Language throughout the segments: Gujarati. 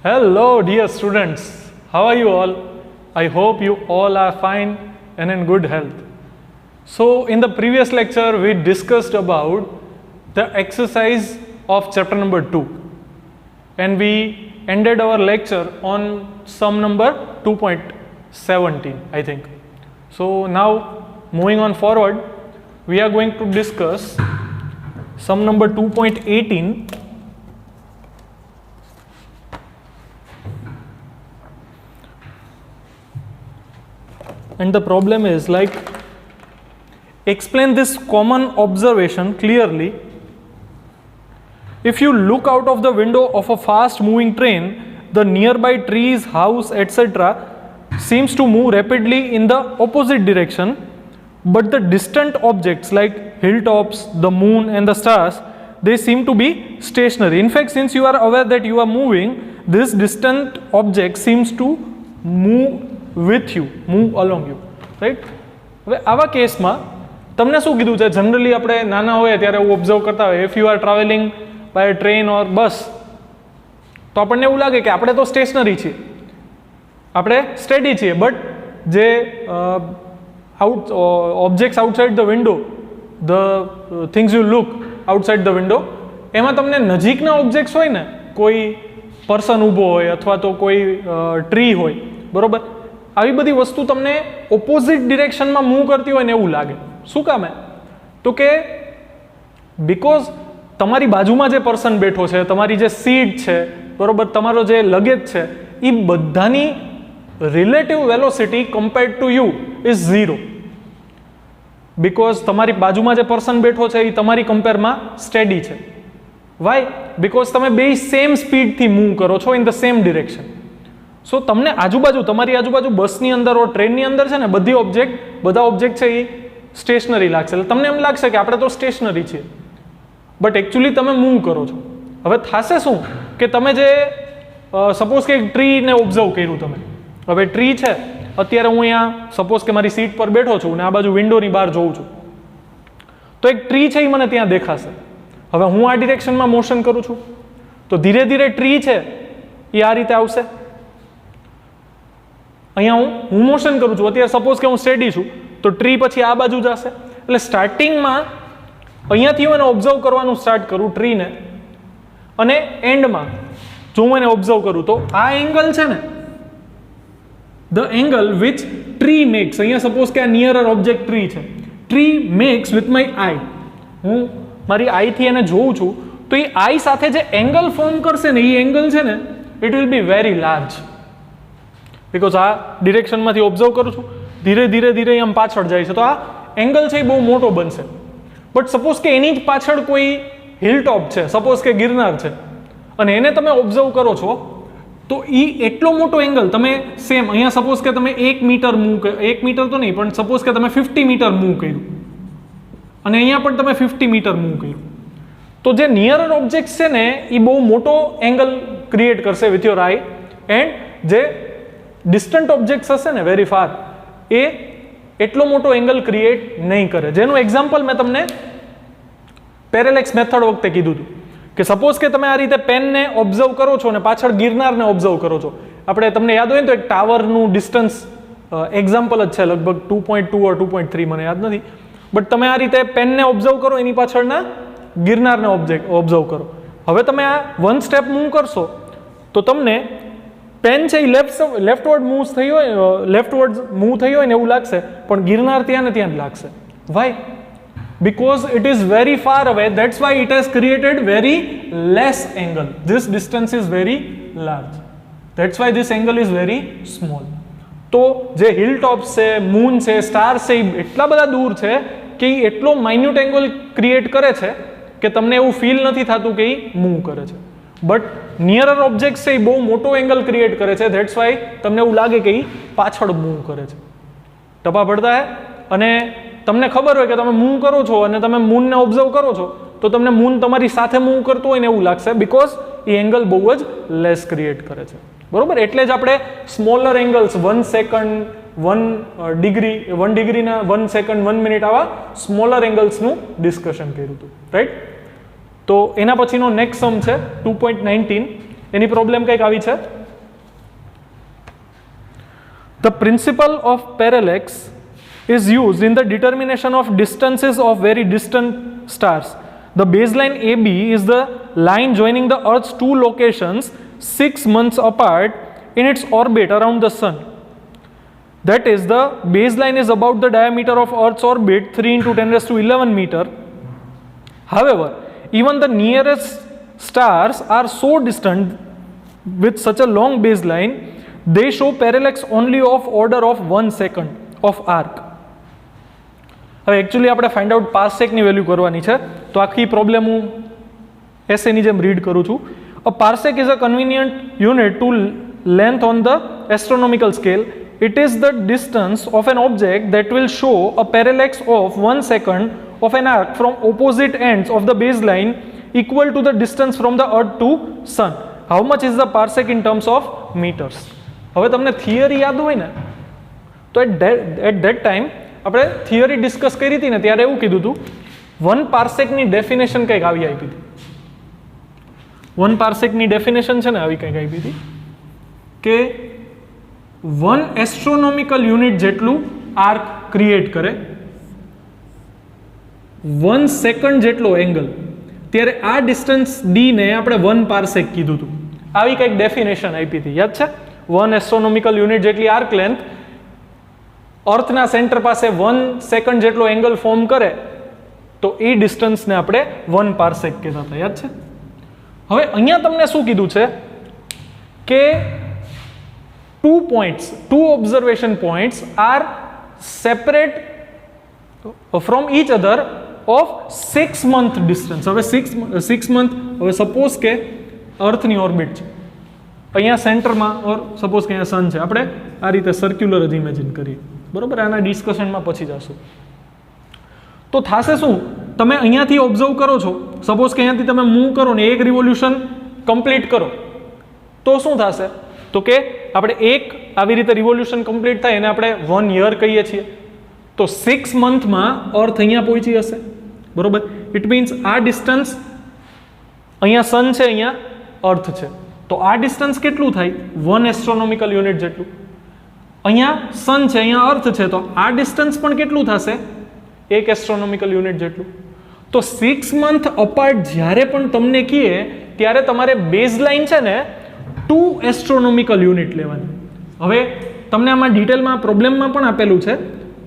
Hello, dear students. How are you all? I hope you all are fine and in good health. So, in the previous lecture, we discussed about the exercise of chapter number 2, and we ended our lecture on sum number 2.17, I think. So, now moving on forward, we are going to discuss sum number 2.18. And the problem is like, explain this common observation clearly. If you look out of the window of a fast moving train, the nearby trees, house, etc. seems to move rapidly in the opposite direction, but the distant objects like hilltops, the moon and the stars, they seem to be stationary. In fact, since you are aware that you are moving, this distant object seems to move with you, move along you, right? હવે આવા કેસમાં તમને શું કીધું છે, જનરલી આપણે નાના હોય ત્યારે એવું ઓબ્ઝર્વ કરતા હોય, if you are travelling by train or bus, તો આપણને એવું લાગે કે આપણે તો સ્ટેશનરી છીએ, આપણે સ્ટેડી છીએ, બટ જે objects outside the window, the things you look outside the window, એમાં તમને નજીકના ઓબ્જેક્ટ્સ હોય ને, કોઈ પર્સન ઊભો હોય અથવા તો કોઈ ટ્રી હોય, બરોબર, આવી બધી વસ્તુ તમને ઓપોઝિટ ડિરેક્શનમાં મૂવ કરતી હોય ને એવું લાગે. શું કામે? તો કે બીકોઝ તમારી બાજુમાં જે પર્સન બેઠો છે, તમારી જે સીટ છે, બરોબર, તમારો જે લગેજ છે, એ બધાની relative velocity compared to you is 0. Because તમારી બાજુમાં જે પર્સન બેઠો છે એ તમારી કમ્પેરમાં સ્ટેડી છે. વાય? બીકોઝ તમે બે સેમ સ્પીડથી મૂવ કરો છો ઇન ધ સેમ ડિરેક્શન. સો તમને આજુબાજુ, તમારી આજુબાજુ બસની અંદર ઓર ટ્રેનની અંદર છે ને, બધા ઓબ્જેક્ટ છે એ સ્ટેશનરી લાગશે. એટલે તમને એમ લાગશે કે આપણે તો સ્ટેશનરી છીએ, બટ એકચ્યુઅલી તમે મૂવ કરો છો. હવે થશે શું કે તમે જે સપોઝ કે ટ્રીને ઓબ્ઝર્વ કર્યું તમે, હવે ટ્રી છે, અત્યારે હું અહીંયા સપોઝ કે મારી સીટ પર બેઠો છું ને આ બાજુ વિન્ડોની બહાર જોઉં છું, તો એક ટ્રી છે એ મને ત્યાં દેખાશે. હવે હું આ ડિરેક્શનમાં મોશન કરું છું, તો ધીરે ધીરે ટ્રી છે એ આ રીતે આવશે. અહીંયા હું મોશન કરું છું, અત્યારે સપોઝ કે હું સ્ટેડી છું, તો ટ્રી પછી આ બાજુ જશે. એટલે સ્ટાર્ટિંગમાં અહીંયાથી હું એને ઓબ્ઝર્વ કરવાનું સ્ટાર્ટ કરું ટ્રીને, અને એન્ડમાં જો હું એને ઓબ્ઝર્વ કરું તો આ એંગલ છે ને, the angle which tree makes, અહીંયા સપોઝ કે આ નિયરર ઓબ્જેક્ટ ટ્રી છે, tree makes with my eye, હું મારી આઈથી એને જોઉં છું, તો એ આઈ સાથે જે એંગલ ફોર્મ કરશે ને, એ એંગલ છે ને, it will be very large. Because આ ડિરેક્શનમાંથી ઓબ્ઝર્વ કરું છું, ધીરે ધીરે ધીરે આમ પાછળ જાય છે, તો આ એંગલ છે એ બહુ મોટો બનશે. બટ સપોઝ કે એની જ પાછળ કોઈ હિલટોપ છે, સપોઝ કે ગિરનાર છે, અને એને તમે ઓબ્ઝર્વ કરો છો, તો એ એટલો મોટો એંગલ તમે સેમ અહીંયા સપોઝ કે તમે 1 મીટર મૂવ, 1 મીટર તો નહીં, પણ સપોઝ કે તમે 50 મીટર મૂવ કર્યું, અને અહીંયા પણ તમે 50 મીટર મૂવ કર્યું, તો જે નિયરર ઓબ્જેક્ટ છે ને એ બહુ મોટો એંગલ ક્રિએટ કરશે વિથ યોર આઈ, એન્ડ જે ડિસ્ટન્ટ ઓબ્જેક્ટ્સ હશે ને વેરી ફાર, એ એટલો મોટો એંગલ ક્રિએટ નહીં કરે. જેનું એક્ઝામ્પલ મેં તમને પેરેલેક્સ મેથડ વખતે કીધું હતું કે સપોઝ કે તમે આ રીતે પેનને ઓબ્ઝર્વ કરો છો અને પાછળ ગિરનારને ઓબ્ઝર્વ કરો છો. આપણે તમને યાદ હોય ને તો એક ટાવરનું ડિસ્ટન્સ એક્ઝામ્પલ જ છે, લગભગ 2.2 or 2.3, મને યાદ નથી, બટ તમે આ રીતે પેનને ઓબ્ઝર્વ કરો, એની પાછળના ગિરનારને ઓબ્ઝર્વ કરો. હવે તમે આ વન સ્ટેપ મૂવ કરશો તો તમને પેન છે એ લેફ્ટવર્ડ મૂવ થઈ હોય ને એવું લાગશે, પણ ગિરનાર ત્યાં ને ત્યાં જ લાગશે. Why? Because it is very far away, that's why it has created very less angle. This distance is very large, that's why this angle is very small. તો જે હિલ ટોપ્સ છે, મૂન છે, સ્ટાર્સ છે, એ એટલા બધા દૂર છે કે એ એટલો માઇન્યુટ એંગલ ક્રિએટ કરે છે કે તમને એવું ફીલ નથી થતું કે એ મૂવ કરે છે. બટ નિયરર ઓબ્જેક્ટ છે એ બહુ મોટો એંગલ ક્રિએટ કરે છે, ધેટ્સ વાય તમને એવું લાગે કે એ પાછળ મૂવ કરે છે. ટપા પડતા હે? અને તમને ખબર હોય કે તમે મૂવ કરો છો અને તમે મૂનને ઓબ્ઝર્વ કરો છો, તો તમને મૂન તમારી સાથે મૂવ કરતો હોય ને એવું લાગશે, બીકોઝ એ એંગલ બહુ જ લેસ ક્રિએટ કરે છે, બરોબર. એટલે જ આપણે સ્મોલર એંગલ્સ 1 સેકન્ડ, 1 ડિગ્રી, 1 ડિગ્રીના 1 સેકન્ડ, 1 મિનિટ આવા સ્મોલર એંગલ્સનું ડિસ્કશન કર્યું હતું, રાઈટ. તો એના પછીનો નેક્સ્ટ સમ છે 2.19. એની પ્રોબ્લેમ કંઈક આવી છે. The principle of parallax is used in the determination of distances of very distant stars. The baseline AB is the line joining the Earth's two locations 6 months apart in its orbit around the Sun. That is, the baseline is about the diameter of Earth's orbit 3 into 10 raised to 11 meter. However, even the nearest stars are so distant with such a long baseline, they show parallax only of order of 1 second of arc. હવે એકચ્યુઅલી આપણે ફાઇન્ડ આઉટ પાર્સેકની વેલ્યુ કરવાની છે, તો આખી પ્રોબ્લેમ હું એસેની જેમ રીડ કરું છું. A parsec is a convenient unit to length on the astronomical scale. It is the distance of an object that will show a parallax of 1 second of an arc from opposite ends of the baseline equal to the distance from the earth to sun. How much is the parsec in terms of meters? હવે તમને થિયરી યાદ હોય ને, તો એટ ધેટ ટાઈમ આપણે થિયરી ડિસ્કસ કરી હતી ને, ત્યારે એવું કીધું હતું 1 પાર્સેકની ડેફિનેશન કંઈક આવી આપી હતી. 1 પાર્સેકની ડેફિનેશન છે ને આવી કંઈક આપી હતી કે 1 એસ્ટ્રોનોમિકલ યુનિટ જેટલું આર્ક ક્રિએટ કરે, 1 સેકન્ડ જેટલો એંગલ, ત્યારે આ ડિસ્ટન્સ ડી ને આપણે 1 પાર્સેક કીધું હતું. આવી કંઈક ડેફિનેશન આપી હતી, યાદ છે? 1 એસ્ટ્રોનોમિકલ યુનિટ જેટલી આર્ક લેન્થ અર્થના સેન્ટર પાસે 1 સેકન્ડ જેટલો એંગલ ફોર્મ કરે તો એ ડિસ્ટન્સને આપણે 1 પાર્સેક કહેતા હતા, યાદ છે? હવે અહીંયા તમને શું કીધું છે કે 2 points, 2 observation points are separate from each other of 6 month distance. હવે 6 month, હવે સપોઝ કે અર્થની ઓર્બિટ છે અહીંયા સેન્ટરમાં, ઓર સપોઝ કે અહીંયા સન છે. આપણે આ રીતે સર્ક્યુલર જ ઇમેજિન કરીએ, બરોબર? આના ડિસ્કશનમાં પછી જશું. તો થશે શું, તમે અહીંયાથી ઓબ્ઝર્વ કરો છો, સપોઝ કે અહીંયાથી તમે મૂવ કરો ને એક રિવોલ્યુશન કમ્પ્લીટ કરો, તો શું થશે? તો કે આપણે એક આવી રીતે રિવોલ્યુશન કમ્પ્લીટ થાય એને આપણે 1 યર કહીએ છીએ. તો 6 મંથમાં અર્થ અહીંયા પહોંચી હશે, બરોબર? ઇટ મીન્સ આ ડિસ્ટન્સ, અહીંયા સન છે, અહીંયા અર્થ છે, તો આ ડિસ્ટન્સ કેટલું થાય? 1 એસ્ટ્રોનોમિકલ યુનિટ જેટલું. અહીંયા સન છે, અહીંયા અર્થ છે, તો આ ડિસ્ટન્સ પણ કેટલું થશે? 1 એસ્ટ્રોનોમિકલ યુનિટ જેટલું. તો 6 મંથ અપાર્ટ જ્યારે પણ તમને કહે ત્યારે તમારે બેઝ લાઇન છે ને 2 એસ્ટ્રોનોમિકલ યુનિટ લેવાની. હવે તમને આમાં ડિટેલમાં પ્રોબ્લેમમાં પણ આપેલું છે.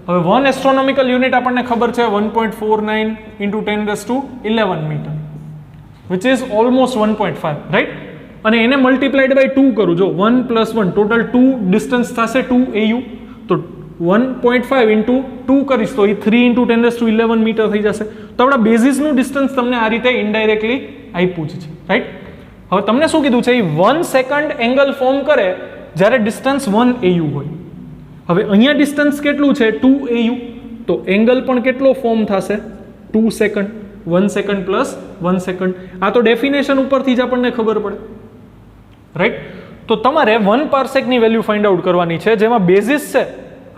હવે 1 એસ્ટ્રોનોમિકલ યુનિટ આપણને ખબર છે 1.49 into 10 raised to 11 metre, which is almost 1.5, right? અને એને મલ્ટીપ્લાઈડ બાય 2 કરું, જો 1 + 1 ટોટલ 2 ડિસ્ટન્સ થશે 2 AU, તો 1.5 into 2 કરીશ તો એ 3 into 10 raised to 11 મીટર થઈ જશે. તો આપણા બેઝિસનું ડિસ્ટન્સ તમને આ રીતે ઇનડાયરેક્ટલી આપ્યું છે, રાઈટ? હવે તમને શું કીધું છે? એ 1 સેકન્ડ એંગલ ફોર્મ કરે જ્યારે ડિસ્ટન્સ 1 AU હોય. હવે અહીંયા ડિસ્ટન્સ કેટલું છે? 2 AU, તો એંગલ પણ કેટલો ફોર્મ થશે? 2 સેકન્ડ. 1 second plus 1 second. આ તો ડેફિનેશન ઉપરથી જ આપણને ખબર પડે, રાઈટ? તો તમારે 1 પાર્સેકની વેલ્યુ ફાઇન્ડ આઉટ કરવાની છે, જેમાં બેઝિસ છે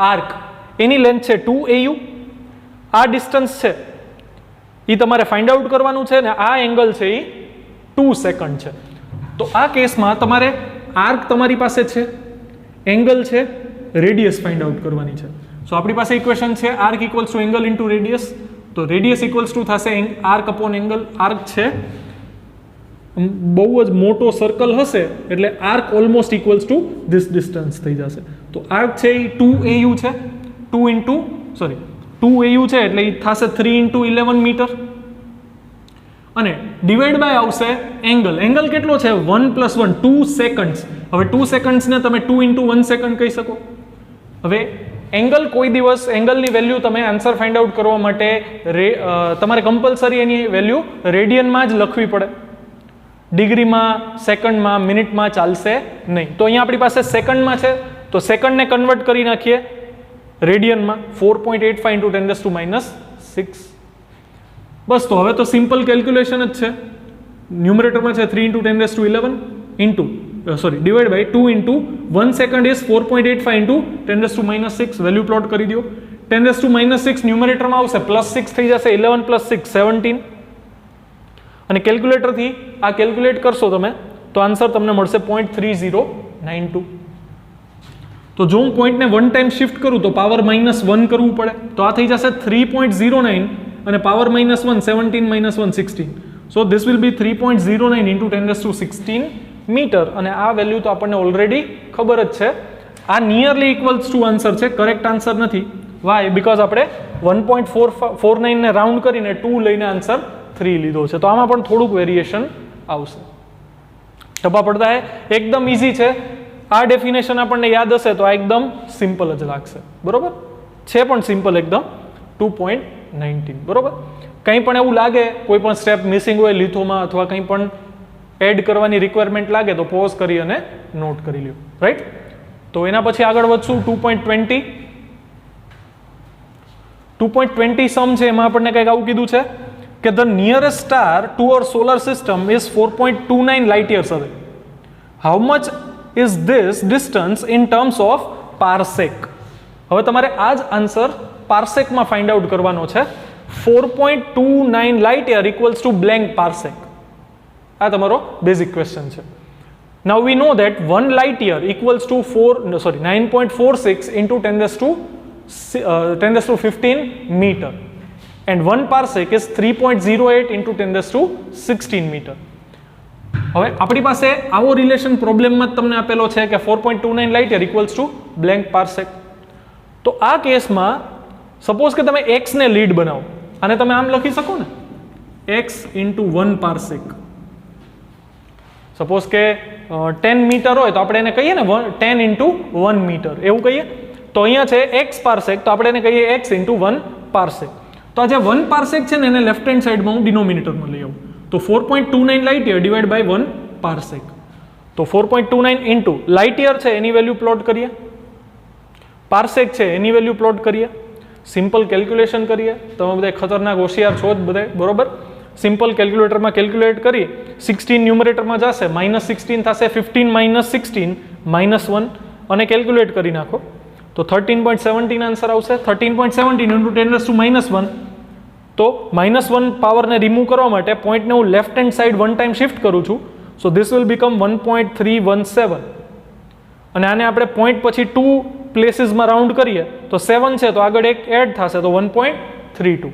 આર્ક, એની લેન્થ છે 2 AU, આ ડિસ્ટન્સ છે એ તમારે ફાઇન્ડ આઉટ કરવાનું છે, ને આ એંગલ છે એ 2 સેકન્ડ છે. તો આ કેસમાં તમારે આર્ક તમારી પાસે છે, એંગલ છે, રેડિયસ ફાઇન્ડ આઉટ કરવાની છે. સો આપણી પાસે ઇક્વેશન છે arc equals to angle into radius. તો રેડિયસ ઇક્વલ્સ ટુ થશે આર્ક અપોન એંગલ. આર્ક છે બહુ જ મોટો સર્કલ હશે એટલે arc almost equals to this distance થઈ જશે. તો આર્ક છે એ 2 AU છે, 2 AU છે એટલે એ થશે 3 into 11 મીટર, અને ડિવાઈડ બાય આવશે એંગલ. એંગલ કેટલો છે? 1 + 1, 2 સેકન્ડ્સ. હવે 2 સેકન્ડ્સને તમે 2 into 1 સેકન્ડ કહી શકો. હવે એંગલ કોઈ દિવસ એંગલની વેલ્યુ તમે આન્સર ફાઇન્ડ આઉટ કરવા માટે તમારે કમ્પલસરી એની વેલ્યુ રેડિયનમાં જ લખવી પડે, ડિગ્રીમાં, સેકન્ડમાં, મિનિટમાં ચાલશે નહીં. તો અહીંયા આપણી પાસે સેકન્ડમાં છે, તો સેકન્ડને કન્વર્ટ કરી નાખીએ રેડિયનમાં. 4.85 into 10 raised to -6. બસ, તો હવે તો સિમ્પલ કેલ્ક્યુલેશન જ છે. ન્યુમરેટરમાં છે 3 into 10 raised to 11 divide by 2 into 1 second is 4.85 into 10 raised to -6. Value plot કરી દો. 10 raised to -6 ન્યુમરેટરમાં આવશે, +6 થઈ જશે, 11 + 6 17. અને કેલ્ક્યુલેટરથી આ કેલ્ક્યુલેટ કરશો તમે તો આન્સર તમને મળશે 0.3092. તો જો હું પોઈન્ટને 1 ટાઈમ શિફ્ટ કરું તો પાવર -1 કરવું પડે, તો આ થઈ જશે 3.09 અને power -1 17 - 1 16. So this will be 3.09 × 10⁻16 metre, અને આ વેલ્યુ તો આપણને ઓલરેડી ખબર જ છે. આ નિયરલી ઇક્વલ્સ ટુ આન્સર છે, કરેક્ટ આન્સર નથી. વાય? બિકોઝ આપણે 1.49 ને રાઉન્ડ કરીને 2 લઈને આન્સર 3 લીધો છે. તો આમાં પણ થોડુંક વેરિએશન આવશે. ટપ્પા પડતા હે, એકદમ ઇઝી છે. આ ડેફિનેશન આપણને યાદ હશે તો આ એકદમ સિમ્પલ જ લાગશે. બરોબર છે, પણ સિમ્પલ એકદમ 2.19. બરોબર. કંઈ પણ એવું લાગે, કોઈ પણ સ્ટેપ મિસિંગ હોય લિથોમાં અથવા કંઈ પણ એડ કરવાની રિક્વાયરમેન્ટ લાગે તો પોઝ કરી અને નોટ કરી લ્યો. રાઈટ? તો એના પછી આગળ વધશું. 2.20 સમ છે, એમાં આપણને કંઈક આવું કીધું છે કે the nearest star to our solar system is 4.29 light years away. How much is this distance in terms of parsec? હવે તમારે આ જ આન્સર પાર્સેકમાં ફાઇન્ડ આઉટ કરવાનો છે. 4.29 light year equals to blank parsec. આ તમારો બેઝિક ક્વેશ્ચન છે. Now we know that 1 light year equals to 9.46 into 10⁻15 meter, and 1 parsec is 3.08 into 10⁻16 meter. હવે આપણી પાસે આવો રિલેશન પ્રોબ્લેમમાં તમને આપેલો છે કે 4.29 light year equals to blank parsec. તો આ કેસમાં સપોઝ કે તમે x ને લીડ બનાવો, અને તમે આમ લખી શકો ને, x into 1 parsec. સપોઝ કે 10 મીટર હોય તો આપણે એને કહીએ ને 10 into 1 મીટર, એવું કહીએ. તો અહીંયા છે x પાર્સેક, તો આપણે એને કહીએ x into 1 પાર્સેક. તો આ જે 1 પાર્સેક છે ને એને લેફ્ટ હેન્ડ સાઈડમાં હું ડિનોમિનેટરમાં લઈ આવું. તો 4.29 લાઇટ યર ડિવાઈડ બાય 1 પાર્સેક. તો 4.29 ઇન્ટુ લાઇટ યર છે એની વેલ્યુ પ્લોટ કરીએ, પાર્સેક છે એની વેલ્યુ પ્લોટ કરીએ, સિમ્પલ કેલ્ક્યુલેશન કરીએ. તમે બધા ખતરનાક હોશિયાર છો જ બધા. બરોબર. સિમ્પલ કેલ્ક્યુલેટરમાં કેલ્ક્યુલેટ કરી 16 ન્યુમરેટરમાં જશે, -16 થશે, 15 - 16 -1, અને કેલ્ક્યુલેટ કરી નાખો તો 13.17 આન્સર આવશે. 13.17 into 10⁻−1. તો -1 પાવરને રિમૂવ કરવા માટે પોઈન્ટને હું left hand side 1 time shift કરું છું. સો ધીસ વિલ બીકમ 1.317, અને આને આપણે પોઈન્ટ પછી 2 પ્લેસીસમાં રાઉન્ડ કરીએ તો 7 છે તો આગળ એક એડ થશે તો 1.32.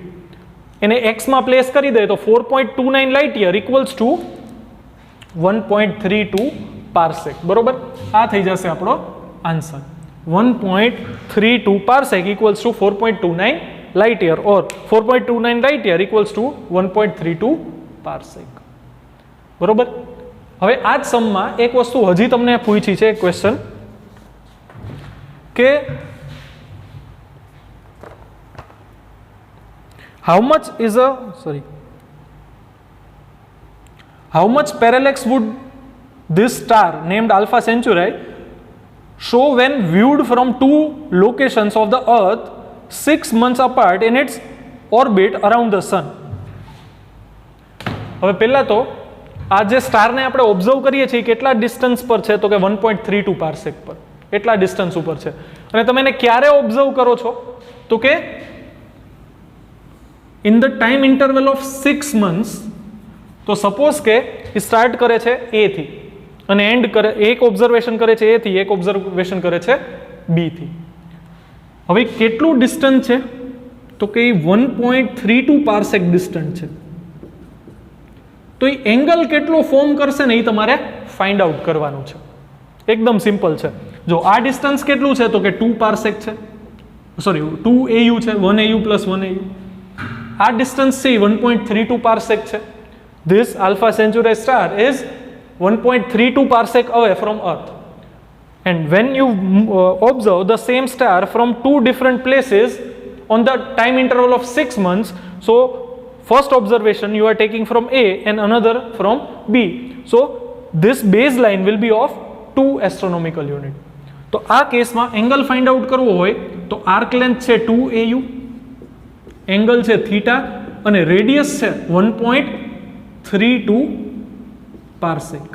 એને એક્સમાં પ્લેસ કરી દે તો 4.29 light year equals to 1.32 parsec. બરોબર. આ થઈ જશે આપણો answer. 1.32 parsec equals to 4.29 light year, or 4.29 light year equals to 1.32 parsec. બરોબર. હવે આ જ સમમાં એક વસ્તુ હજી તમને પૂછી છે, એક ક્વેશ્ચન કે how much parallax would this star named Alpha Centauri show when viewed from 2 locations of the earth 6 months apart in its orbit around the sun? હવે પહેલા તો આ જે સ્ટારને આપણે ઓબ્ઝર્વ કરીએ છીએ કેટલા ડિસ્ટન્સ પર છે, તો કે 1.32 પાર્સેક પર, એટલા ડિસ્ટન્સ ઉપર છે. અને તમે એને ક્યારે ઓબ્ઝર્વ કરો છો, તો કે in the time interval of 6 months. તો સપોઝ કે એ સ્ટાર્ટ કરે છે એ થી અને એન્ડ કરે, એક ઓબ્ઝર્વેશન કરે છે એ થી, એક ઓબ્ઝર્વેશન કરે છે બી થી. હવે કેટલું ડિસ્ટન્સ છે, તો કે 1.32 પાર્સેક ડિસ્ટન્સ છે. તો એ એંગલ કેટલો ફોર્મ કરશે ને એ તમારે ફાઇન્ડ આઉટ કરવાનું છે. એકદમ સિમ્પલ છે. જો આ ડિસ્ટન્સ કેટલું છે, તો કે 2 પાર્સેક છે, સોરી 2 AU છે, 1 AU + 1 AU. આ ડિસ્ટન્સ છે 1.32 પાર્સેક છે. This Alpha Centauri star is 1.32 parsec away from Earth. And when you observe the same star from 2 different places on the time interval of 6 months, so first observation you are taking from A and another from B. So this baseline will be of 2 astronomical unit. તો આ કેસમાં એંગલ ફાઇન્ડ આઉટ કરવો હોય તો આર્ક લેન્થ છે 2 AU, એંગલ છે થીટા, અને રેડિયસ છે 1.32 પાર્સેક.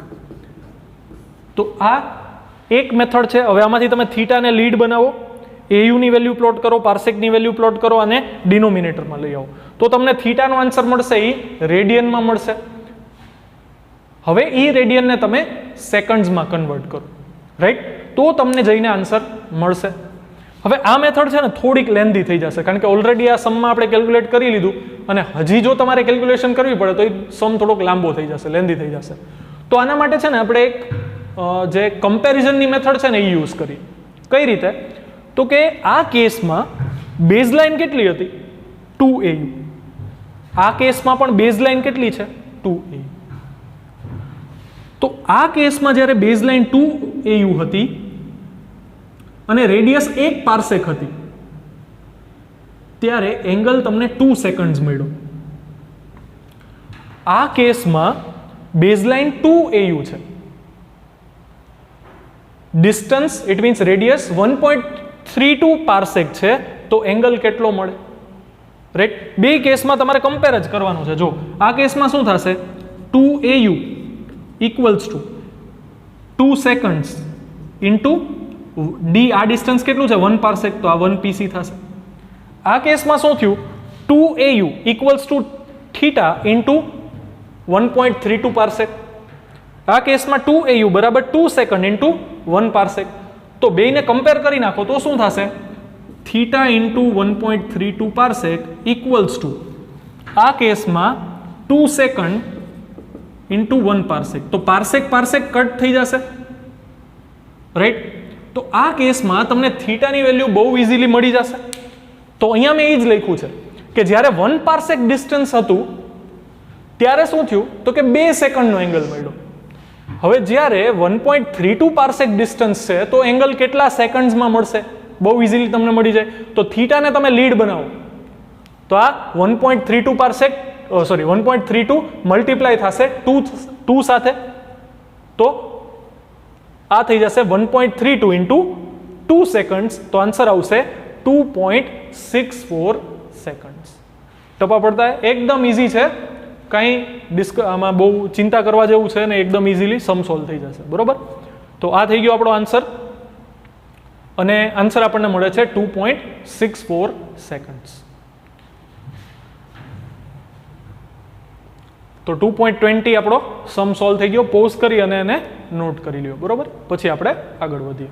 તો આ એક મેથડ છે. હવે આમાંથી તમે થીટાને લીડ બનાવો, એયુની વેલ્યુ પ્લોટ કરો, પાર્સેકની વેલ્યુ પ્લોટ કરો અને ડિનોમિનેટરમાં લઈ આવો, તો તમને થીટાનો આન્સર મળશે એ રેડિયનમાં મળશે. હવે એ રેડિયનને તમે સેકન્ડ્સમાં કન્વર્ટ કરો, રાઈટ? તો તમને જઈને આન્સર મળશે. હવે આ મેથડ છે ને થોડીક લેન્ધી થઈ જશે, કારણ કે ઓલરેડી આ સમમાં આપણે કેલ્ક્યુલેટ કરી લીધું, અને હજી જો તમારે કેલ્ક્યુલેશન કરવી પડે તો એ સમ થોડોક લાંબો થઈ જશે, લેન્ધી થઈ જશે. તો આના માટે છે ને આપણે એક જે કમ્પેરિઝનની મેથડ છે ને એ યુઝ કરી. કઈ રીતે? તો કે આ કેસમાં બેઝલાઇન કેટલી હતી? 2AU. આ કેસમાં પણ બેઝલાઇન કેટલી છે? 2AU. તો આ કેસમાં જ્યારે બેઝલાઇન 2AU હતી અને રેડિયસ 1 પાર્સેક હતી, ત્યારે એંગલ તમને 2 સેકન્ડ્સ મળ્યો. આ કેસમાં બેઝલાઇન 2AU છે, ડિસ્ટન્સ ઇટ મીન્સ રેડિયસ 1.32 પાર્સેક છે, તો એંગલ કેટલો મળે? રાઈટ? બે કેસમાં તમારે કમ્પેર જ કરવાનું છે. જો આ કેસમાં શું થશે? 2AU equals to 2 seconds into D, આ ડિસ્ટન્સ કેટલું છે? 1 પાર્સેક, તો આ 1 PC થશે. આ કેસમાં શું થયું? 2AU equals to theta into 1.32 પાર્સેક. આ કેસમાં 2AU બરાબર 2 સેકન્ડ ઇન્ટુ 1 પાર્સેક. તો બેયને કમ્પેર કરી નાખો તો શું થશે? Theta into 1.32 parsec equals two આ કેસમાં 2 સેકન્ડ ઇન્ટુ 1 પાર્સેક. તો પાર્સેક પાર્સેક કટ થઈ જશે, રાઈટ? તો આ કેસમાં તમને થીટાની વેલ્યુ બહુ ઇઝીલી મળી જશે. તો અહીંયા મેં એ જ લખ્યું છે કે જ્યારે 1 પાર્સેક ડિસ્ટન્સ હતું ત્યારે શું થયું? તો કે 2 સેકન્ડનો એંગલ મળ્યો. હવે જ્યારે 1.32 પાર્સેક ડિસ્ટન્સ છે તો એંગલ કેટલા સેકન્ડ્સમાં મળશે? બહુ ઇઝીલી તમને મળી જાય. તો થીટાને તમે લીડ બનાવો તો આ 1.32 પાર્સેક 1.32 મલ્ટીપ્લાય થશે 2 સાથે, તો આ થઈ જશે 1.32 ઇન્ટુ 2 સેકન્ડ્સ, તો આન્સર આવશે 2.64 સેકન્ડ્સ. ટપા પડતા એકદમ ઇઝી છે, કાંઈ આમાં બહુ ચિંતા કરવા જેવું છે ને, એકદમ ઇઝીલી સમ સોલ્વ થઈ જશે. બરોબર? તો આ થઈ ગયો આપણો આન્સર, અને આન્સર આપણને મળે છે 2.64 સેકન્ડ્સ. તો 2.20 આપણો સમ સોલ્વ થઈ ગયો. પોઝ કરી અને એને નોટ કરી લ્યો. બરોબર? પછી આપણે આગળ વધીએ.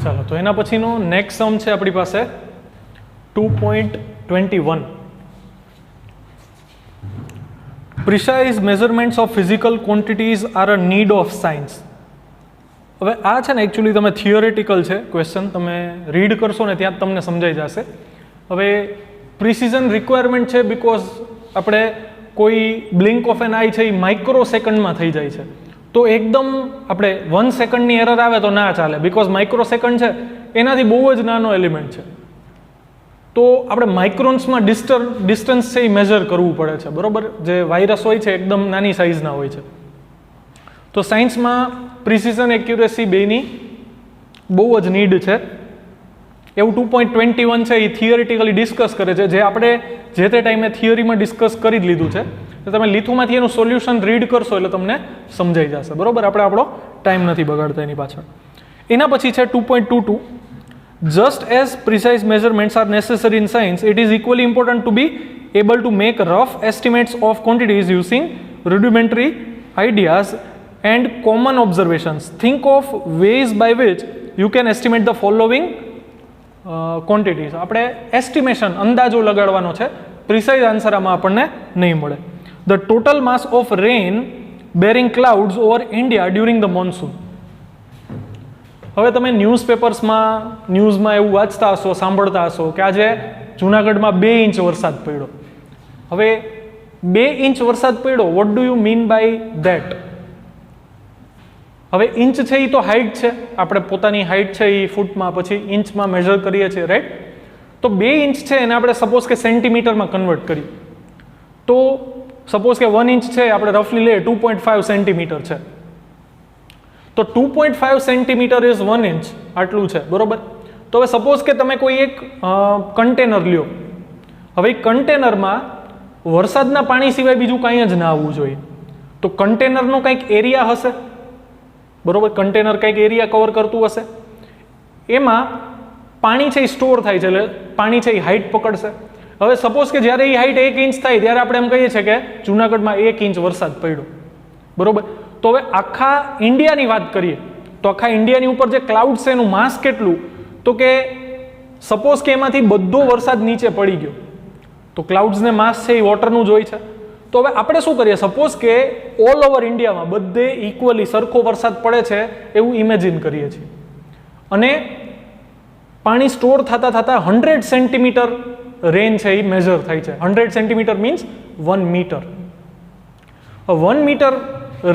ચાલો, તો એના પછીનો નેક્સ્ટ સમ છે આપણી પાસે 2.21. Precise measurements of physical quantities are a need of science. હવે આ છે ને એકચ્યુઅલી તમે થિયોરેટિકલ છે ક્વેશ્ચન, તમે રીડ કરશો ને ત્યાં તમને સમજાઈ જશે. હવે પ્રિસિઝન રિક્વાયરમેન્ટ છે બિકોઝ આપણે કોઈ બ્લિંક ઓફ એન આઈ છે એ માઇક્રો સેકન્ડમાં થઈ જાય છે. તો એકદમ આપણે 1 સેકન્ડની એરર આવે તો ના ચાલે, બિકોઝ માઇક્રો સેકન્ડ છે એનાથી બહુ જ નાનો એલિમેન્ટ છે. તો આપણે માઇક્રોન્સમાં ડિસ્ટન્સ છે એ મેજર કરવું પડે છે. બરોબર? જે વાયરસ હોય છે એકદમ નાની સાઇઝના હોય છે. તો સાયન્સમાં પ્રિસિઝન એક્યુરેસી બેની બહુ જ નીડ છે. એવું 2.21 છે એ થિયરિટિકલી ડિસ્કસ કરે છે, જે આપણે જે તે ટાઈમે થિયરીમાં ડિસ્કસ કરી જ લીધું છે. તો તમે લીથુમાંથી એનું સોલ્યુશન રીડ કરશો એટલે તમને સમજાઈ જશે. બરોબર? આપણે આપણો ટાઈમ નથી બગાડતા એની પાછળ. એના પછી છે 2.22. Just as precise measurements are necessary in science, it is equally important to be able to make rough estimates of quantities using rudimentary ideas and common observations. Think of ways by which you can estimate the following quantities. આપણે એસ્ટિમેશન અંદાજો લગાડવાનો છે, પ્રિસાઇઝ આન્સર આમાં આપણને નહીં મળે. The total mass of rain bearing clouds over India during the monsoon. હવે તમે ન્યૂઝમાં એવું વાંચતા હશો, સાંભળતા હશો કે આજે જુનાગઢમાં 2 ઇંચ વરસાદ પડ્યો. હવે 2 ઇંચ વરસાદ પડ્યો, what do you mean by that? હવે ઇંચ છે એ તો હાઇટ છે, આપણે પોતાની હાઇટ છે એ ફૂટમાં પછી ઇંચમાં મેજર કરીએ છીએ, રાઈટ? તો 2 ઇંચ છે એને આપણે સપોઝ કે સેન્ટીમીટરમાં કન્વર્ટ કરીએ તો સપોઝ કે 1 ઇંચ છે આપણે રફલી લઈએ 2.5 સેન્ટીમીટર છે. તો 2.5 સેન્ટીમીટર ઇઝ 1 ઇંચ, આટલું છે. બરોબર? તો હવે સપોઝ કે તમે કોઈ એક કન્ટેનર લ્યો. હવે એ કન્ટેનરમાં વરસાદના પાણી સિવાય બીજું કાંઈ જ ના આવવું જોઈએ. તો કન્ટેનરનો કંઈક એરિયા હશે, બરોબર, કન્ટેનર કંઈક એરિયા કવર કરતું હશે, એમાં પાણી છે એ સ્ટોર થાય છે, એટલે પાણી છે એ હાઇટ પકડશે. હવે સપોઝ કે જ્યારે એ હાઇટ 1 ઇંચ થાય ત્યારે આપણે એમ કહીએ છીએ કે જુનાગઢમાં 1 ઇંચ વરસાદ પડ્યો, બરોબર. તો હવે આખા ઇન્ડિયાની વાત કરીએ તો આખા ઇન્ડિયાની ઉપર જે ક્લાઉડ છે એનું માસ કેટલું, તો કે સપોઝ કે એમાંથી બધો વરસાદ નીચે પડી ગયો, તો ક્લાઉડ્સને માસ છે એ વોટરનું જ હોય છે. તો હવે આપણે શું કરીએ, સપોઝ કે ઓલ ઓવર ઇન્ડિયામાં બધે ઇક્વલી સરખો વરસાદ પડે છે એવું ઇમેજિન કરીએ છીએ, અને પાણી સ્ટોર થતાં થતાં 100 સેન્ટીમીટર રેન છે એ મેજર થાય છે. 100 સેન્ટીમીટર મીન્સ 1 મીટર. 1 મીટર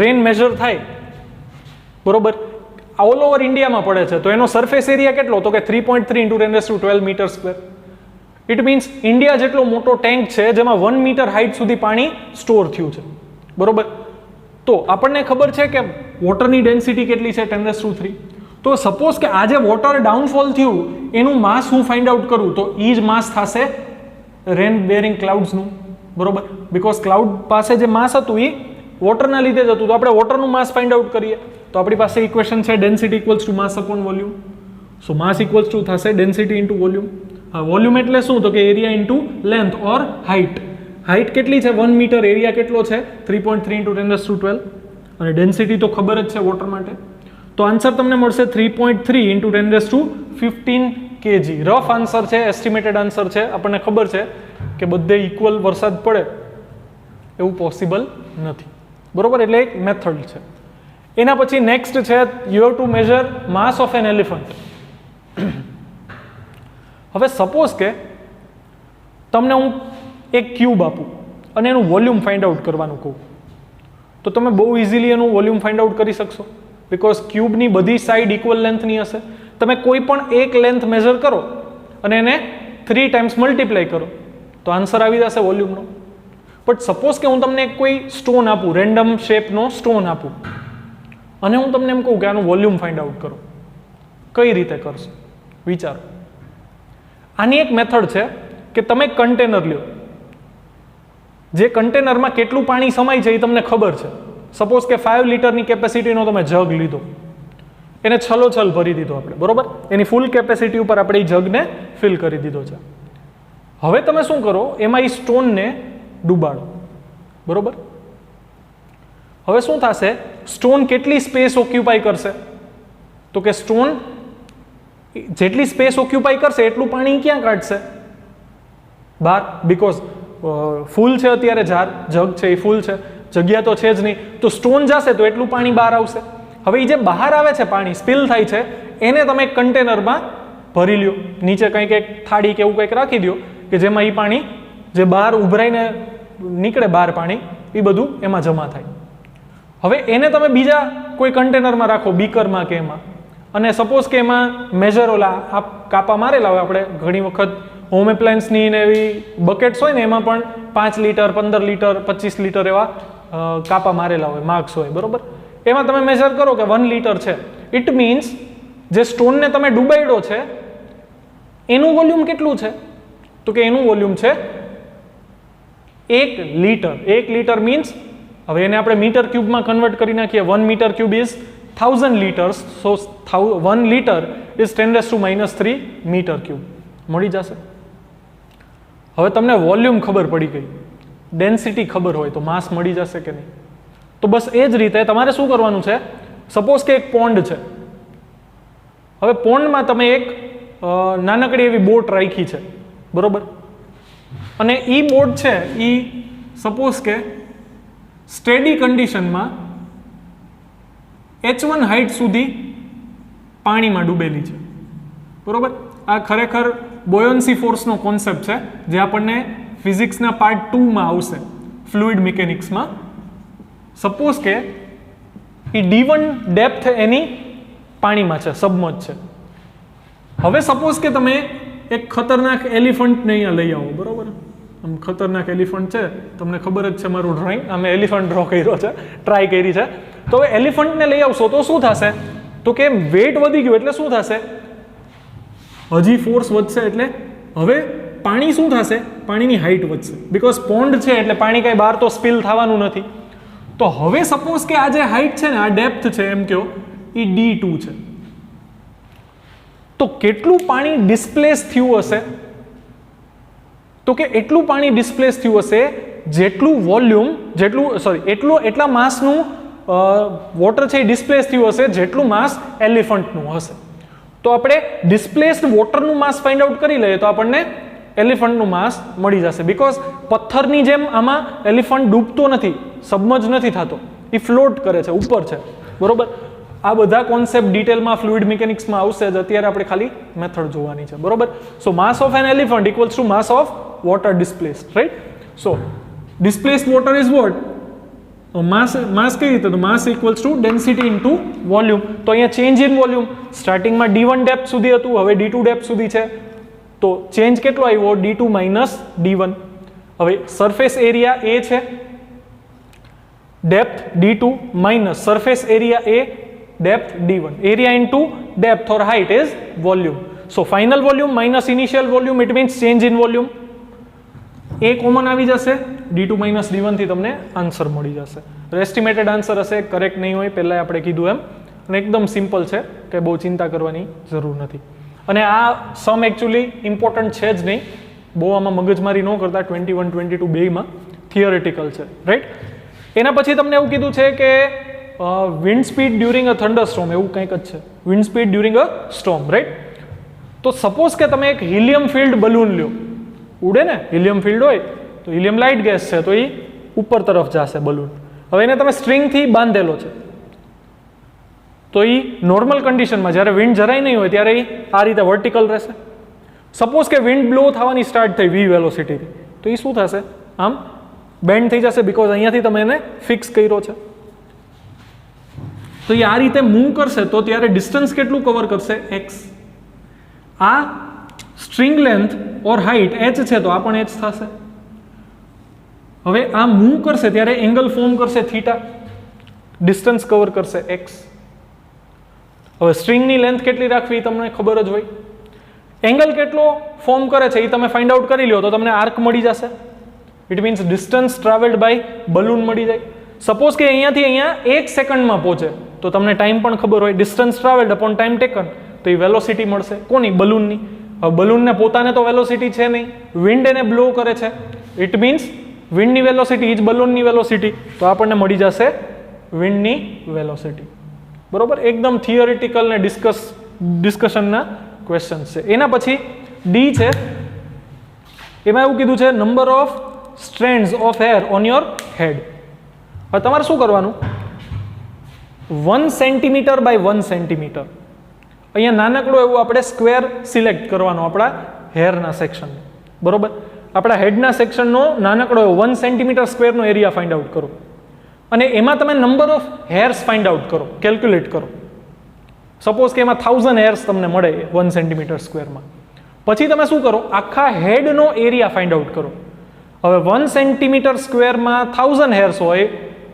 રેન મેજર થાય, બરોબર, ઓલ ઓવર ઇન્ડિયામાં પડે છે, તો એનો સરફેસ એરિયા કેટલો, તો કે 3.3 × 10⁻12 metre square. It means India જેટલો મોટો ટેન્ક છે જેમાં 1 મીટર હાઇટ સુધી પાણી સ્ટોર થયું છે, બરોબર. તો આપણને ખબર છે કે વોટરની ડેન્સિટી કેટલી છે, 10⁻3. તો સપોઝ કે આ જે વોટર ડાઉનફોલ થયું એનું માસ હું ફાઇન્ડ આઉટ કરું તો એ જ માસ થશે રેન બેરિંગ ક્લાઉડ્સનું, બરોબર. બિકોઝ ક્લાઉડ પાસે જે માસ હતું એ વોટરના લીધે જ હતું. તો આપણે વોટરનું માસ ફાઇન્ડ આઉટ કરીએ તો આપણી પાસે ઇક્વેશન છે density equals to mass upon volume. So mass equals two થશે ડેન્સિટી ઇન્ટુ વોલ્યુમ. વોલ્યુમ એટલે શું, તો કે એરિયા ઇન્ટુ લેન્થ ઓર હાઇટ. હાઇટ કેટલી છે 1 મીટર, એરિયા કેટલો છે 3.3 × 10⁻12, અને ડેન્સિટી તો ખબર જ છે વોટર માટે. તો આન્સર તમને મળશે 3.3 × 10⁻15 kg. રફ આન્સર છે, એસ્ટિમેટેડ આન્સર છે. આપણને ખબર છે કે બધે ઇક્વલ વરસાદ પડે એવું પોસિબલ નથી, બરોબર. એટલે એક મેથડ છે. એના પછી નેક્સ્ટ છે you have to major mass of an elephant. હવે સપોઝ કે તમને હું એક ક્યુબ આપું અને એનું વોલ્યુમ ફાઇન્ડ આઉટ કરવાનું કહું, તો તમે બહુ ઇઝીલી એનું વોલ્યુમ ફાઇન્ડ આઉટ કરી શકશો, બિકોઝ ક્યુબની બધી સાઈડ ઇક્વલ લેન્થની હશે. તમે કોઈ પણ એક લેન્થ મેજર કરો અને એને 3 ટાઈમ્સ મલ્ટીપ્લાય કરો તો આન્સર આવી જશે વોલ્યુમનો. બટ સપોઝ કે હું તમને કોઈ સ્ટોન આપું, રેન્ડમ શેપનો સ્ટોન આપું, અને હું તમને એમ કહું કે આનું વોલ્યુમ ફાઇન્ડ આઉટ કરો, કઈ રીતે કરશો, વિચારો. આની એક મેથડ છે કે તમે કન્ટેનર લ્યો, જે કન્ટેનરમાં કેટલું પાણી સમાય છે એ તમને ખબર છે. સપોઝ કે 5 લીટરની કેપેસિટીનો તમે જગ લીધો, એને છલોછલ ભરી દીધો આપણે, બરોબર. એની ફૂલ કેપેસિટી ઉપર આપણે એ જગને ફિલ કરી દીધો છે. હવે તમે શું કરો, એમાં એ સ્ટોનને ડૂબાડો, બરોબર. હવે શું થશે, સ્ટોન કેટલી સ્પેસ ઓક્યુપાય કરશે, તો કે સ્ટોન જેટલી સ્પેસ ઓક્યુપાય કરશે એટલું પાણી ક્યાં કાઢશે, બહાર. બિકોઝ ફૂલ છે અત્યારે જગ છે એ ફૂલ છે, જગ્યા તો છે જ નહીં, તો સ્ટોન જશે તો એટલું પાણી બહાર આવશે. હવે એ જે બહાર આવે છે પાણી, સ્પિલ થાય છે, એને તમે એક કન્ટેનરમાં ભરી લ્યો, નીચે કંઈક એક થાળી કે એવું કંઈક રાખી દો કે જેમાં એ પાણી જે બહાર ઉભરાઈને નીકળે બહાર પાણી એ બધું એમાં જમા થાય. હવે એને તમે બીજા કોઈ કન્ટેનરમાં રાખો, બીકરમાં કે એમાં, અને સપોઝ કે એમાં મેજર ઓલા કાપા મારેલા હોય, આપણે ઘણી વખત હોમ એપ્લાયન્સની ને એવી બકેટ્સ હોય ને એમાં પણ 5 લીટર 15 લીટર 25 લીટર એવા કાપા મારેલા હોય, માર્ક્સ હોય, બરોબર. એમાં તમે મેજર કરો કે 1 લીટર છે. ઇટ મીન્સ જે સ્ટોનને તમે ડૂબાડ્યો છે એનું વોલ્યુમ કેટલું છે, તો કે એનું વોલ્યુમ છે 1 લીટર. 1 લીટર મીન્સ, હવે એને આપણે મીટર ક્યુબમાં કન્વર્ટ કરી નાખીએ. 1 metre cube is 1000 litres, so 1 litre is 10⁻³ metre cube મળી જશે. હવે તમને વોલ્યુમ ખબર પડી ગઈ, ડેન્સિટી ખબર હોય તો માસ મળી જશે કે નહીં. તો બસ એ જ રીતે તમારે શું કરવાનું છે, સપોઝ કે એક પોન્ડ છે. હવે પોન્ડમાં તમે એક નાનકડી એવી બોટ રાખી છે, બરોબર. અને એ બોટ છે એ સપોઝ કે સ્ટેડી કન્ડિશનમાં h1 હાઇટ સુધી પાણીમાં ડૂબેલી છે, બરોબર. આ ખરેખર બોયન્સી ફોર્સનો કોન્સેપ્ટ છે જે આપણને ફિઝિક્સના પાર્ટ 2માં આવશે, ફ્લુઇડ મિકેનિક્સમાં. સપોઝ કે એ D1 ડેપ્થ એની પાણીમાં છે, સબમર્જ છે. હવે સપોઝ કે તમે એક ખતરનાક એલિફન્ટને અહીંયા લઈ આવો, બરોબર. આમ ખતરનાક એલિફન્ટ છે, તમને ખબર જ છે મારું ડ્રોઈંગ, અમે એલિફન્ટ ડ્રો કર્યો છે, ટ્રાય કરી છે. તો હવે એલિફન્ટને લઈ આવશો તો શું થશે, તો કે વેટ વધી ગયું એટલે શું થશે, હજી ફોર્સ વધશે, એટલે હવે પાણી શું થશે, પાણીની હાઇટ વધશે. બિકોઝ પોન્ડ છે એટલે પાણી કાંઈ બહાર તો સ્પિલ થવાનું નથી. તો હવે સપોઝ કે આ જે હાઇટ છે ને, આ ડેપ્થ છે, એમ કહો એ D2 છે. તો કેટલું પાણી ડિસ્પ્લેસ થયું હશે? તો કે એટલું પાણી ડિસ્પ્લેસ થયું હશે જેટલું વોલ્યુમ, એટલા માસનું વોટર છે એ ડિસ્પ્લેસ થયું હશે જેટલું માસ એલિફન્ટનું હશે. તો આપણે ડિસ્પ્લેસ્ડ વોટરનું માસ ફાઇન્ડ આઉટ કરી લઈએ તો આપણને એલિફન્ટનું માસ મળી જશે. બીકોઝ પથ્થરની જેમ આમાં એલિફન્ટ ડૂબતો નથી, સબમર્જ નથી થતો, એ ફ્લોટ કરે છે, ઉપર છે. બરોબર? આ બધા કોન્સેપ્ટ ડિટેલમાં ફ્લુઇડ મિકેનિક્સમાં આવશે જ, અત્યારે આપણે ખાલી મેથડ જોવાની છે. બરોબર? So mass of an elephant equals to mass of water displaced, right? So displaced water is what? Mass કઈ રીતે? તો mass equals to density into volume. તો અહીંયા ચેન્જ ઇન વોલ્યુમ સ્ટાર્ટિંગમાં D1 ડેપ્થ સુધી હતું, હવે D2 ડેપ્થ સુધી છે. તો ચેન્જ કેટલો આવ્યો? D2 minus D1. હવે સરફેસ એરિયા A છે, depth D2 minus surface area A, depth D1. Area into depth or height is volume. So final volume minus initial volume, it means change in volume. A common આવી જશે, D2 માઇનસ D1 થી તમને આન્સર મળી જશે. એસ્ટિમેટેડ આન્સર હશે, કરેક્ટ નહીં હોય, પહેલાં આપણે કીધું એમ. અને એકદમ સિમ્પલ છે, કે બહુ ચિંતા કરવાની જરૂર નથી. અને આ સમ એકચ્યુઅલી ઇમ્પોર્ટન્ટ છે જ નહીં, બહુ આમાં મગજમારી ન કરતા. 21, 22 બેમાં થિયોરેટિકલ છે, રાઈટ? એના પછી તમને એવું કીધું છે કે વિન્ડ સ્પીડ ડ્યુરિંગ અ થંડર સ્ટોર્મ, એવું કંઈક જ છે. વિન્ડ સ્પીડ ડ્યુરિંગ અ સ્ટોર્મ, રાઈટ? તો સપોઝ કે તમે એક હિલિયમ ફિલ્ડ બલૂન લ્યો, ઉડે ને, હિલિયમ ફિલ્ડ હોય તો હિલિયમ લાઇટ ગેસ છે, તો એ ઉપર તરફ જશે બલૂન. હવે એને તમે સ્ટ્રિંગથી બાંધેલો છે, તો એ નોર્મલ કન્ડિશનમાં જ્યારે વિન્ડ જરાય નહીં હોય ત્યારે એ આ રીતે વર્ટિકલ રહેશે. સપોઝ કે વિન્ડ બ્લો થવાની સ્ટાર્ટ થઈ v વેલોસિટીથી, તો એ શું થશે? આમ બેન્ડ થઈ જશે, બીકોઝ અહીંયાથી તમે એને ફિક્સ કર્યો છે. તો એ આ રીતે મૂવ કરશે તો ત્યારે ડિસ્ટન્સ કેટલું કવર કરશે? x. આ સ્ટ્રિંગ લેન્થ ઓર હાઇટ h છે, તો આ પણ h થશે. હવે આ મૂવ કરશે ત્યારે એંગલ ફોર્મ કરશે થીટા, ડિસ્ટન્સ કવર કરશે x. હવે સ્ટ્રિંગની લેન્થ કેટલી રાખવી તમને ખબર જ હોય, એંગલ કેટલો ફોર્મ કરે છે એ તમે ફાઇન્ડ આઉટ કરી લો તો તમને આર્ક મળી જશે. It means distance travelled by balloon મળી જાય. સપોઝ કે અહીંયાથી અહીંયા 1 સેકન્ડમાં પહોંચે તો તમને ટાઈમ પણ ખબર હોય, distance travelled upon time taken, તો એ વેલોસિટી મળશે. કોની? બલૂનની. હવે બલૂનને પોતાને તો વેલોસિટી છે નહીં, વિન્ડ એને બ્લો કરે છે, ઇટ મીન્સ વિન્ડની વેલોસિટી ઇઝ બલૂનની વેલોસિટી, તો આપણને મળી જશે વિન્ડની વેલોસિટી. બરોબર? એકદમ થિયોરિટિકલ ને ડિસ્કશનના ક્વેશ્ચન છે. એના પછી ડી છે, એમાં એવું કીધું છે number of strands of hair on your head. હવે તમારે શું કરવાનું? 1 સેન્ટીમીટર બાય 1 સેન્ટીમીટર, અહીંયા નાનકડો એવું આપણે સ્ક્વેર સિલેક્ટ કરવાનો આપણા હેરના સેક્શન. બરોબર? આપણા હેડના સેક્શનનો નાનકડો એવો 1 સેન્ટીમીટર સ્ક્વેરનો એરિયા ફાઇન્ડ આઉટ કરો, અને એમાં તમે number of hairs find out કરો, કેલ્ક્યુલેટ કરો. સપોઝ કે એમાં 1000 હેર્સ તમને મળે 1 સેન્ટીમીટર સ્ક્વેરમાં. પછી તમે શું કરો? આખા હેડનો એરિયા ફાઇન્ડ આઉટ કરો. હવે 1 સેન્ટીમીટર સ્ક્વેરમાં 1000 હેર્સ હોય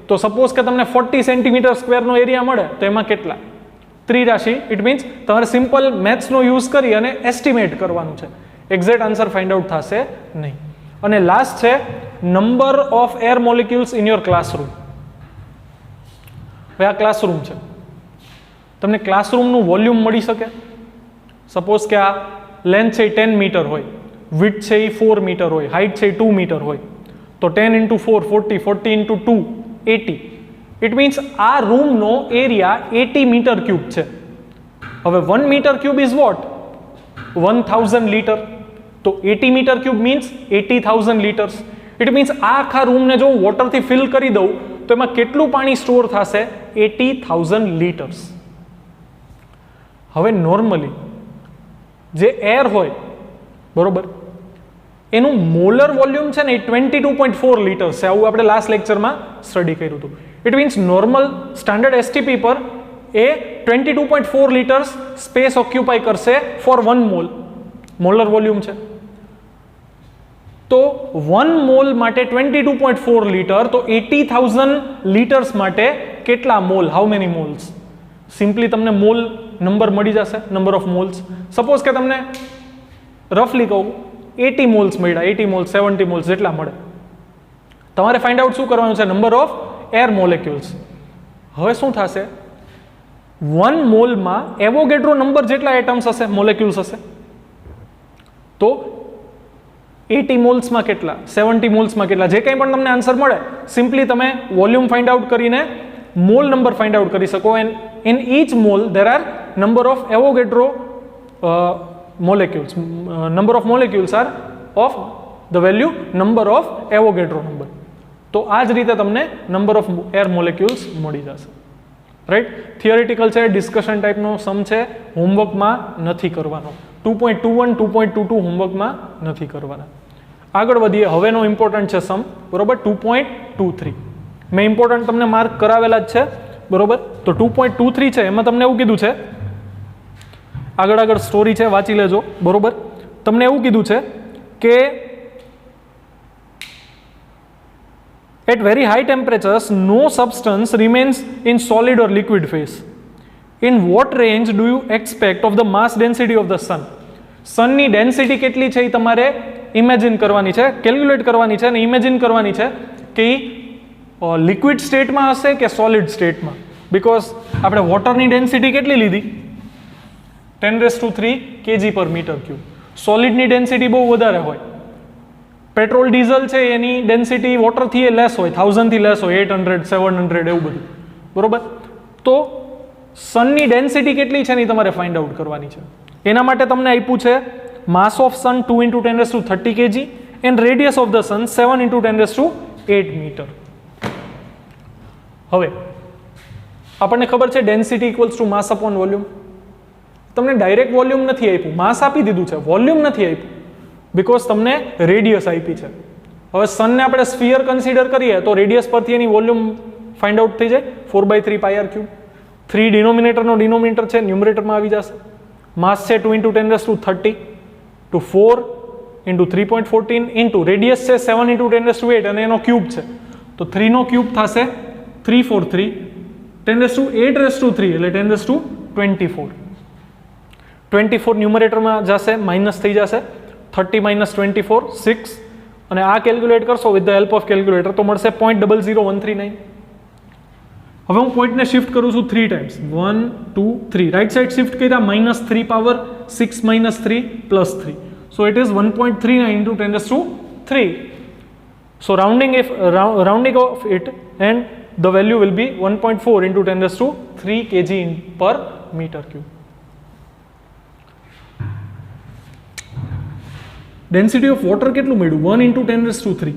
તો સપોઝ કે તમને 40 સેન્ટીમીટર સ્ક્વેરનો એરિયા મળે તો એમાં કેટલા? ત્રિરાશી. ઇટ મીન્સ તમારે સિમ્પલ મેથ્સનો યુઝ કરી અને એસ્ટિમેટ કરવાનું છે, એક્ઝેક્ટ આન્સર ફાઇન્ડ આઉટ થશે નહીં. અને લાસ્ટ છે number of air molecules in your classroom. હવે આ ક્લાસરૂમ છે, તમને ક્લાસરૂમનું વોલ્યુમ મળી શકે. સપોઝ કે આ લેન્થ છે એ 10 મીટર હોય, વિડ્થ છે એ 4 મીટર હોય, હાઇટ છે એ 2 મીટર હોય, તો 10 into 4 40, 40 into 2 80. ઇટ મીન્સ આ રૂમનો એરિયા 80 મીટર ક્યુબ છે. હવે 1 metre cube is what? 1000 litre. તો 80 metre cube means 80,000 litres. It means આ આખા રૂમને જો હું વોટરથી ફિલ કરી દઉં તો એમાં કેટલું પાણી સ્ટોર થશે? 80,000 લીટર્સ. હવે નોર્મલી જે એર હોય, બરોબર, એનું મોલર વોલ્યુમ છે ને એ 22.4 લીટર્સ છે. આવું આપણે લાસ્ટ લેક્ચરમાં સ્ટડી કર્યું હતું. It means normal standard STP પર એ 22.4 લીટર્સ સ્પેસ ઓક્યુપાય કરશે ફોર 1 મોલ. મોલર વોલ્યુમ છે તો 1 મોલ માટે 22.4 લીટર, તો 80,000 લીટર્સ માટે કેટલા mole? How many moles? Simply તમને મોલ નંબર મળી જશે, નંબર ઓફ મોલ્સ. સપોઝ કે તમને રફલી કહું 80 મોલ્સ મળ્યા, 80 મોલ્સ, 70 મોલ્સ જેટલા મળે. તમારે ફાઇન્ડ આઉટ શું કરવાનું છે? Number of air molecules. હવે શું થશે? 1 મોલમાં એવોગેડ્રો નંબર જેટલા એટમ્સ હશે, મોલેક્યુલ્સ હશે, તો 80 મોલ્સમાં કેટલા, 70 મોલ્સમાં કેટલા, જે કંઈ પણ તમને આન્સર મળે, સિમ્પલી તમે વોલ્યુમ ફાઇન્ડ આઉટ કરીને મોલ નંબર ફાઇન્ડ આઉટ કરી શકો. And in each mole there are number of Avogadro molecules. Number of molecules are of the value number of Avogadro number. તો આ જ રીતે તમને નંબર ઓફ એર મોલેક્યુલ્સ મળી જશે. રાઈટ, થિયોરિટિકલ છે, ડિસ્કશન ટાઈપનો સમ છે, હોમવર્કમાં નથી કરવાનો. 2.21 2.22 હોમવર્કમાં નથી કરવાના. આગળ વધીએ. હવેનો ઇમ્પોર્ટન્ટ છે સમ, બરોબર. 2.23 મેં ઇમ્પોર્ટન્ટ તમને માર્ક કરાવેલા જ છે, બરોબર. તો 2.23 છે, એમાં તમને એવું કીધું છે, આગળ સ્ટોરી છે, વાંચી લેજો, બરોબર. તમને એવું કીધું છે કે at very high temperatures no substance remains in solid or liquid phase. In what range do you expect of the mass density of the sun? સનની ડેન્સિટી કેટલી છે એ તમારે ઇમેજિન કરવાની છે, કેલ્ક્યુલેટ કરવાની છે, અને ઇમેજિન કરવાની છે કે એ લિક્વિડ સ્ટેટમાં હશે કે સોલિડ સ્ટેટમાં. બિકોઝ આપણે વોટરની ડેન્સિટી કેટલી લીધી, 10⁻³ kg/m³. સોલિડની ડેન્સિટી બહુ વધારે હોય. પેટ્રોલ ડીઝલ છે એની ડેન્સિટી વોટરથી એ લેસ હોય, 1000 થી લેસ હોય, 800 700 એવું બધું, બરોબર. તો સનની ડેન્સિટી કેટલી છે ને તમારે ફાઇન્ડ આઉટ કરવાની છે. એના માટે તમને આપ્યું છે mass of sun 2 × 10⁻30 kg and radius of the sun 7 × 10⁸ metre. હવે આપણને ખબર છે density equals to mass upon volume. તમને ડાયરેક્ટ વોલ્યુમ નથી આપ્યું, માસ આપી દીધું છે, વોલ્યુમ નથી આપ્યું, બિકોઝ તમને રેડિયસ આપી છે. હવે સનને આપણે સ્ફિયર કન્સિડર કરીએ તો રેડિયસ પરથી એની વોલ્યુમ ફાઇન્ડ આઉટ થઈ જાય, 4/3πr³. 3 ડિનોમિનેટરનો ડિનોમિનેટર છે, ન્યુમરેટરમાં આવી જશે. માસ છે 2 × 10⁻30 to 4 × 3.14 ઇન્ટુ રેડિયસ છે 7 × 10⁸ અને એનો ક્યુબ છે, તો 3 નો ક્યુબ થશે 343, 10⁸8⁻³ એટલે 10⁻24. 24 ન્યુમરેટરમાં જશે, માઇનસ થઈ જશે, 30 - 24 6, અને આ કેલ્ક્યુલેટ કરશો with the help of calculator તો મળશે 0.00139. હવે હું પોઈન્ટને શિફ્ટ કરું છું 3 ટાઈમ્સ, 1 2 3, રાઈટ સાઈડ શિફ્ટ કર્યા, -3 power 6 - 3 + 3, so it is 1.39 × 10⁻3. So rounding of it and the value will be 1.4 × 10⁻3 kg/m³. Density of water કેટલું મળ્યું, 1 × 10⁻3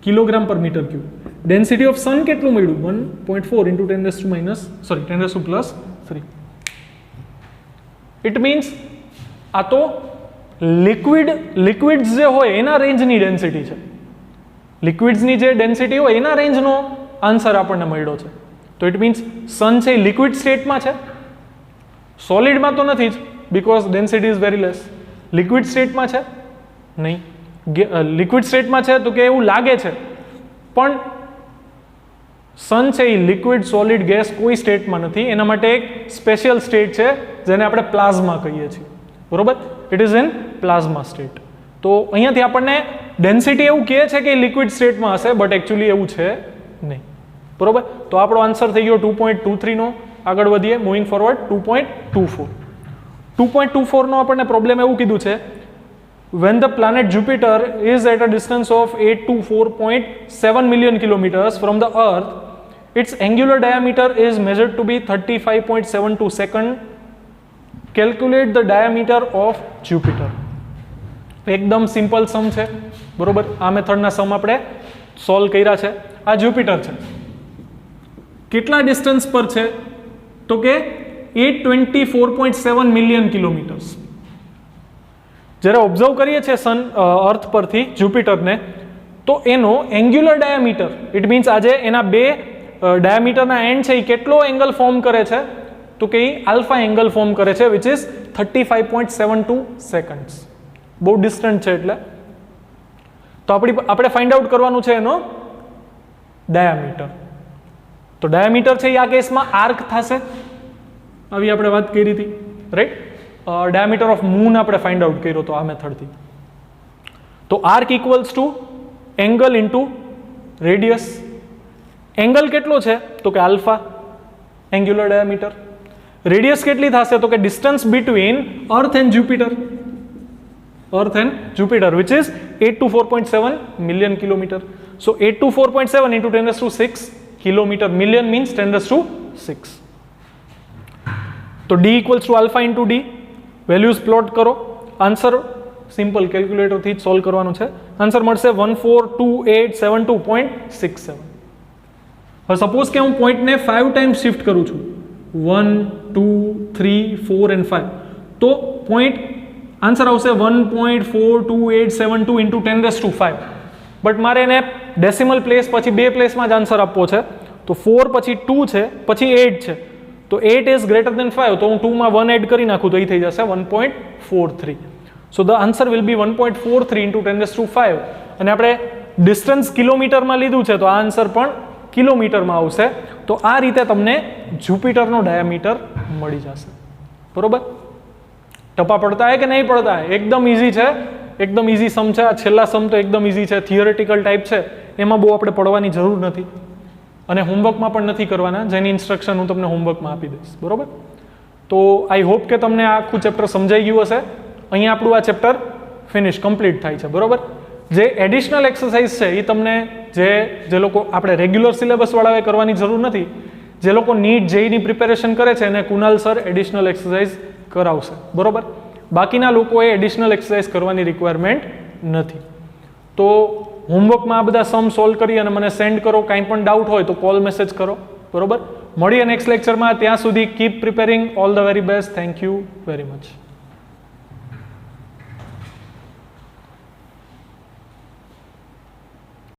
kg/m³. ડેન્સિટી ઓફ સન કેટલું મળ્યું, 1.4 × 10⁻3. ઇટ મીન્સ આ તો લિક્વિડ્સ જે હોય એના રેન્જની ડેન્સિટી છે. લિક્વિડ્સની જે ડેન્સિટી હોય એના રેન્જનો આન્સર આપણને મળ્યો છે. તો ઇટ મીન્સ સન છે એ લિક્વિડ સ્ટેટમાં છે, સોલિડમાં તો નથી જ, because density is very less. Liquid સ્ટેટમાં છે નહીં, લિક્વિડ સ્ટેટમાં છે તો કે એવું લાગે છે, પણ સન છે એ લિક્વિડ સોલિડ ગેસ કોઈ સ્ટેટમાં નથી. એના માટે એક સ્પેશિયલ સ્ટેટ છે જેને આપણે પ્લાઝમા કહીએ છીએ, બરોબર. It is in plasma state. તો અહીંયાથી આપણને ડેન્સિટી એવું કહે છે કે લિક્વિડ સ્ટેટમાં હશે, બટ એકચ્યુઅલી એવું છે નહીં, બરોબર. તો આપણો આન્સર થઈ ગયો 2.23 નો. આગળ વધીએ, મૂવિંગ ફોરવર્ડ. 2.24 નો આપણને પ્રોબ્લેમ એવું કીધું છે, when the planet Jupiter is at a distance of 824.7 million kilometers from the Earth, its angular diameter is measured to be 35.72 second. Calculate the diameter of Jupiter. એકદમ સિમ્પલ સમ છે, બરોબર. આ મેથડના સમ આપણે સોલ્વ કર્યા છે. આ જ્યુપિટર છે, કેટલા ડિસ્ટન્સ પર છે તો કે 824.7 મિલિયન કિલોમીટર્સ. જ્યારે ઓબ્ઝર્વ કરીએ છીએ અર્થ પરથી જ્યુપિટરને, તો એનો એંગ્યુલર ડાયામીટર, ઇટ મીન્સ આજે એના બે ડાયામીટરના એન્ડ છે એ કેટલો એંગલ ફોર્મ કરે છે તો કે એ આલ્ફા એંગલ ફોર્મ કરે છે, વિચ ઇઝ 35.72 સેકન્ડ્સ. બહુ ડિસ્ટન્ટ છે. એટલે તો આપણે ફાઇન્ડ આઉટ કરવાનું છે એનો ડાયામીટર. તો ડાયામીટર છે એ આ કેસમાં આર્ક થશે, આવી આપણે વાત કરી હતી, રાઈટ. ડાયામીટર ઓફ મૂન આપણે ફાઇન્ડ આઉટ કર્યો તો આ મેથડથી. તો arc equals to angle into radius. Angle કેટલો છે તો કે આલ્ફા, એંગ્યુલર ડાયામીટર. રેડિયસ કેટલી થશે તો કે distance between earth and Jupiter, which is 824.7 million kilometer. So 824.7 into 10⁶ kilometer. Million means 10⁶. તો D equals to alpha into D. Values plot કરો. આન્સર સિમ્પલ કેલ્ક્યુલેટરથી જ સોલ્વ કરવાનું છે. આન્સર મળશે 142872.67. હવે સપોઝ કે હું પોઈન્ટને 5 ટાઈમ્સ શિફ્ટ કરું છું, 1 2 3 4 and 5, તો પોઈન્ટ આન્સર આવશે 1.42872 into 10⁵. બટ મારે એને ડેસિમલ પ્લેસ પછી બે પ્લેસમાં જ આન્સર આપવો છે, તો 4 પછી 2 છે, પછી 8 છે, તો 8 ઇઝ ગ્રેટર દેન 5, તો હું 2 માં 1 એડ કરી નાખું તો એ થઈ જશે 1.43. So the answer will be 1.43 into 10⁵. અને આપણે ડિસ્ટન્સ કિલોમીટરમાં લીધું છે તો આ આન્સર પણ કિલોમીટરમાં આવશે. તો આ રીતે તમને જુપિટરનો ડાયામીટર મળી જશે. બરોબર? ટપા પડતા હે કે નહીં પડતા હે? એકદમ ઇઝી છે, એકદમ ઇઝી સમ છે. આ છેલ્લા સમ તો એકદમ ઇઝી છે, થિયોરેટિકલ ટાઈપ છે, એમાં બહુ આપણે પડવાની જરૂર નથી અને હોમવર્કમાં પણ નથી કરવાના, જેની ઇન્સ્ટ્રક્શન હું તમને હોમવર્કમાં આપી દઈશ. બરોબર? તો આઈ હોપ કે તમને આ આખું ચેપ્ટર સમજાઈ ગયું હશે. અહીંયા આપણું આ ચેપ્ટર ફિનિશ કમ્પ્લીટ થાય છે. બરોબર? જે એડિશનલ એક્સરસાઇઝ છે એ તમને જે લોકો આપણે રેગ્યુલર સિલેબસવાળાએ કરવાની જરૂર નથી, જે લોકો નીટ જેઈની પ્રિપેરેશન કરે છે એને કુનાલ સર એડિશનલ એક્સરસાઇઝ કરાવશે. બરોબર? બાકીના લોકોએ એડિશનલ એક્સરસાઇઝ કરવાની રિક્વાયરમેન્ટ નથી. તો હોમવર્કમાં આ બધા સમ સોલ્વ કરી અને મને સેન્ડ કરો. કાંઈ પણ ડાઉટ હોય તો કોલ મેસેજ કરો. બરોબર? મળીએ નેક્સ્ટ લેક્ચરમાં. ત્યાં સુધી keep preparing. All the very best. Thank you very much.